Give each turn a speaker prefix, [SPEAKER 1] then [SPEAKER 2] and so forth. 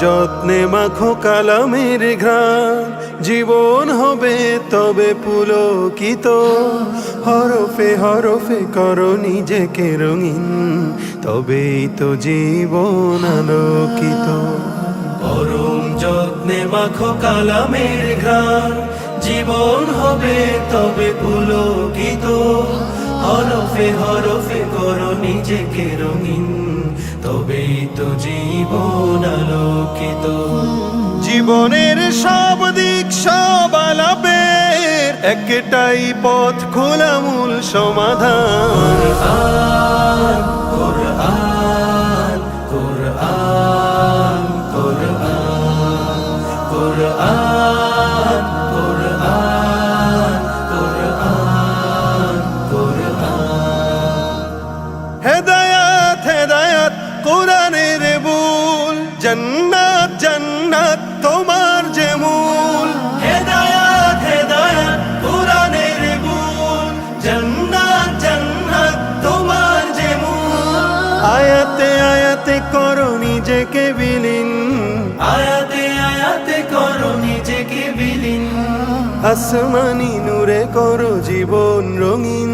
[SPEAKER 1] যত্নে মাখো কালামের ঘ্রাণ, জীবন হবে তবে পুলকিত। হরফে হরফে করো নিজেকে রঙিন, তবেই তো জীবন আলোকিত। পরম যত্নে মাখো কালামের ঘ্রাণ, জীবন হবে তবে পুলকিত। হরফে হরফে করো নিজেকে রঙিন, তবেই তো জীবন আলোকিত। জীবনের সব দিক সব আলাপের একটাই পথ, খোলা মূল সমাধান। কোরআন কোরআন কোরআন কোরআন কোরআন কোরআন কোরআন। হেদায়াত হেদায়াত কোরআনের বুল, জান্নাত জান্নাত তোমার যে মূল। হেদায়াত হেদায়াত কোরআনের বুল, জান্নাত জান্নাত তোমার যে মূল। আয়াতে আয়াতে করো নিজেকে বিলীন, আয়াতে আয়াতে করো নিজেকে বিলীন। আসমানি নূরে করো জীবন রঙিন,